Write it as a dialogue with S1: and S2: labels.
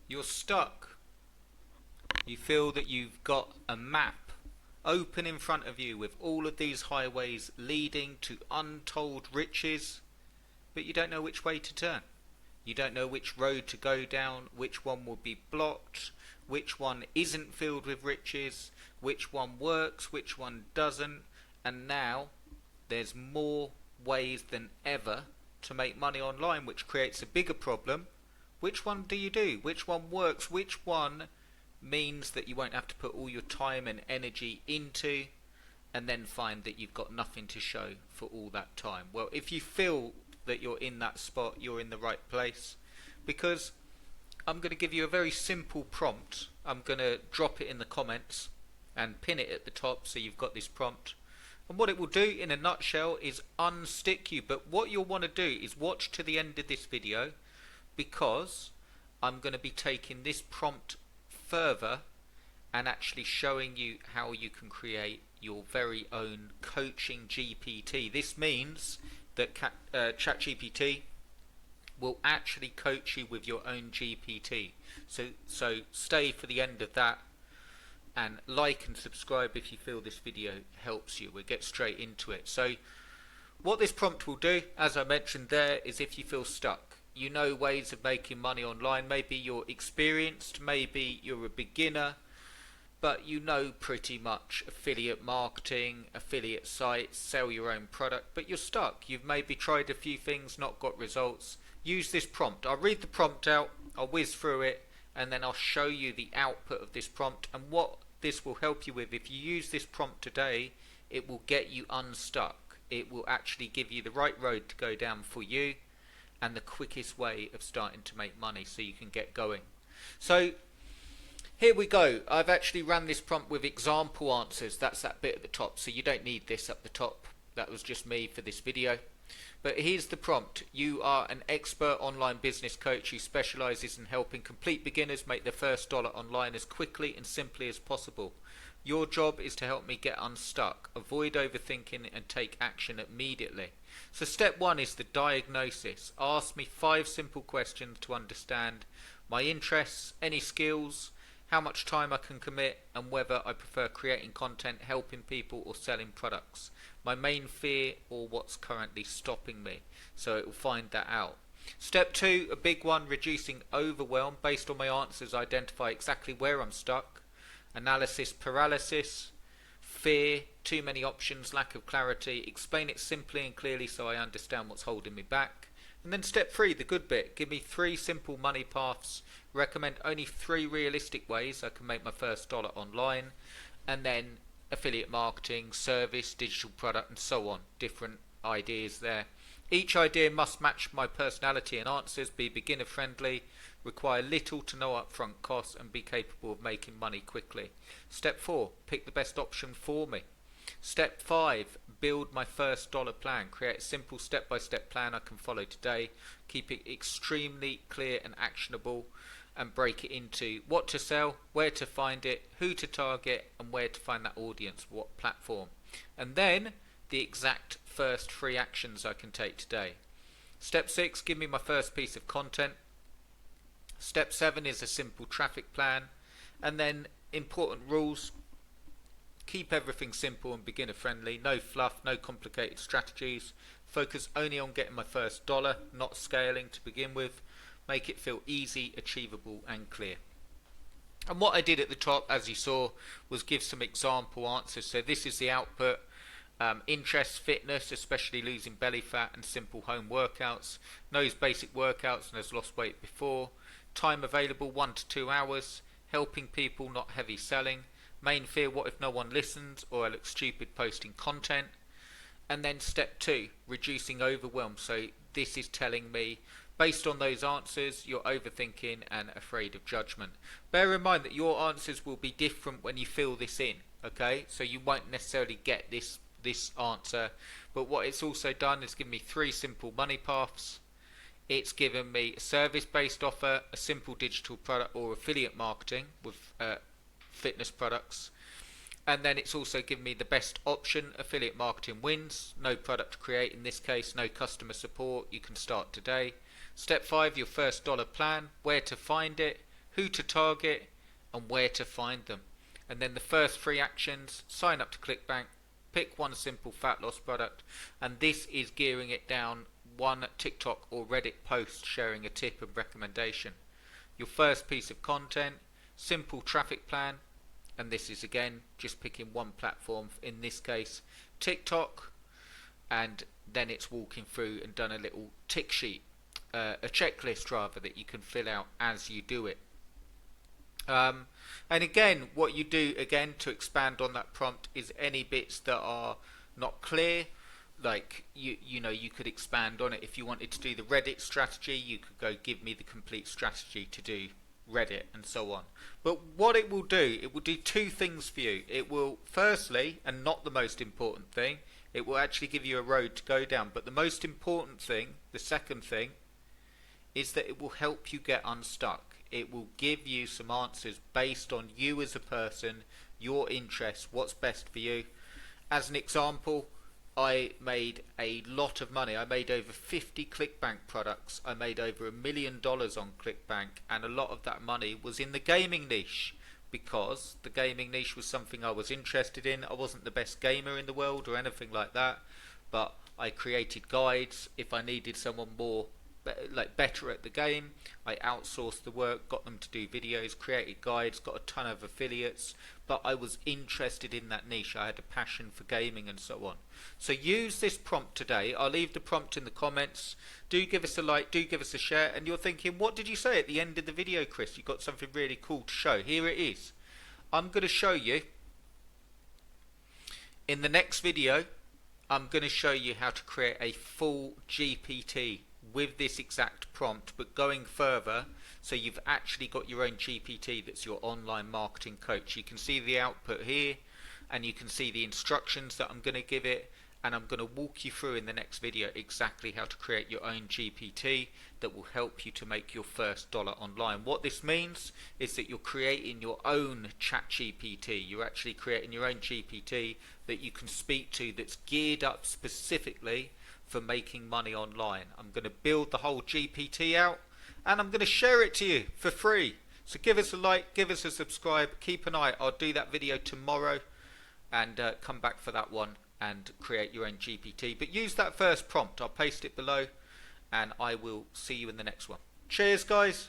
S1: You're stuck. You feel that you've got a map open in front of you with all of these highways leading to untold riches, but you don't know which way to turn. You don't know which road to go down, which one will be blocked, which one isn't filled with riches, which one works, which one doesn't, and now there's more ways than ever to make money online, which creates a bigger problem. Which one do you do? Which one works? Which one means that you won't have to put all your time and energy into, and then find that you've got nothing to show for all that time? Well, if you feel that you're in that spot, you're in the right place, because I'm going to give you a very simple prompt. I'm going to drop it in the comments and pin it at the top so you've got this prompt. And what it will do in a nutshell is unstick you. But what you'll want to do is watch to the end of this video, because I'm going to be taking this prompt further and actually showing you how you can create your very own coaching GPT. This means that chatgpt will actually coach you with your own GPT. So stay for the end of that, and like and subscribe if you feel this video helps you. We'll get straight into it. So what this prompt will do, as I mentioned there, is if you feel stuck, you know ways of making money online, maybe you're experienced, maybe you're a beginner, but you know pretty much affiliate marketing, affiliate sites, sell your own product, but you're stuck. You've maybe tried a few things, not got results. Use this prompt. I'll read the prompt out, I'll whiz through it, and then I'll show you the output of this prompt and what this will help you with. If you use this prompt today, it will get you unstuck. It will actually give you the right road to go down for you and the quickest way of starting to make money so you can get going. So here we go. I've actually ran this prompt with example answers. That's that bit at the top, so you don't need this up the top. That was just me for this video. But here's the prompt. You are an expert online business coach who specializes in helping complete beginners make their first dollar online as quickly and simply as possible. Your job is to help me get unstuck, avoid overthinking, and take action immediately. So step one is the diagnosis. Ask me 5 simple questions to understand my interests, any skills, how much time I can commit, and whether I prefer creating content, helping people, or selling products. My main fear, or what's currently stopping me. So it will find that out. Step 2, a big one, reducing overwhelm. Based on my answers, identify exactly where I'm stuck. Analysis, paralysis, fear, too many options, lack of clarity. Explain it simply and clearly so I understand what's holding me back. And then step 3, the good bit. Give me 3 simple money paths. Recommend only 3 realistic ways I can make my first dollar online. And then affiliate marketing, service, digital product, and so on. Different ideas there. Each idea must match my personality and answers, be beginner friendly, require little to no upfront costs, and be capable of making money quickly. Step 4, pick the best option for me. Step 5, build my first dollar plan. Create a simple step-by-step plan I can follow today. Keep it extremely clear and actionable, and break it into what to sell, where to find it, who to target, and where to find that audience, what platform. And then the exact first 3 actions I can take today. Step 6, give me my first piece of content. Step 7 is a simple traffic plan. And then important rules. Keep everything simple and beginner friendly. No fluff, no complicated strategies. Focus only on getting my first dollar, not scaling to begin with. Make it feel easy, achievable, and clear. And what I did at the top, as you saw, was give some example answers. So this is the output. Interest, fitness, especially losing belly fat, and simple home workouts. Knows basic workouts and has lost weight before. Time available 1 to 2 hours. Helping people, not heavy selling. Main fear, what if no one listens or I look stupid posting content. And then step 2, reducing overwhelm. So this is telling me, based on those answers, you're overthinking and afraid of judgment. Bear in mind that your answers will be different when you fill this in, okay? So you won't necessarily get this answer, but what it's also done is given me 3 simple money paths. It's given me a service-based offer, a simple digital product, or affiliate marketing with fitness products. And then it's also given me the best option, affiliate marketing wins, no product to create in this case, no customer support, you can start today. Step 5, your first dollar plan, where to find it, who to target, and where to find them. And then the first 3 actions: sign up to ClickBank, pick one simple fat loss product, and this is gearing it down one TikTok or Reddit post sharing a tip and recommendation. Your first piece of content, simple traffic plan, and this is again just picking one platform, in this case TikTok, and then it's walking through and done a little tick sheet, a checklist rather, that you can fill out as you do it. And again, what you do again to expand on that prompt is any bits that are not clear, like you know, you could expand on it. If you wanted to do the Reddit strategy, you could go give me the complete strategy to do Reddit, and so on. But what it will do, it will do 2 things for you. It will, firstly, and not the most important thing, it will actually give you a road to go down. But the most important thing, the second thing, is that it will help you get unstuck. It will give you some answers based on you as a person, your interests, what's best for you. As an example, I made a lot of money. I made over 50 ClickBank products. I made over $1 million on ClickBank, and a lot of that money was in the gaming niche, because the gaming niche was something I was interested in. I wasn't the best gamer in the world or anything like that, but I created guides. If I needed someone more better at the game, I outsourced the work, got them to do videos, created guides, got a ton of affiliates, but I was interested in that niche. I had a passion for gaming and so on. So use this prompt today. I'll leave the prompt in the comments. Do give us a like, do give us a share. And you're thinking, what did you say at the end of the video, Chris? You got something really cool to show. Here it is. I'm going to show you in the next video. I'm going to show you how to create a full GPT with this exact prompt, but going further, so you've actually got your own GPT that's your online marketing coach. You can see the output here, and you can see the instructions that I'm going to give it, and I'm going to walk you through in the next video exactly how to create your own GPT that will help you to make your first dollar online. What this means is that you're creating your own chatgpt. You're actually creating your own GPT that you can speak to, that's geared up specifically for making money online. I'm going to build the whole GPT out, and I'm going to share it to you for free. So give us a like, give us a subscribe, keep an eye. I'll do that video tomorrow, and come back for that one and create your own GPT. But use that first prompt. I'll paste it below, and I will see you in the next one. Cheers, guys.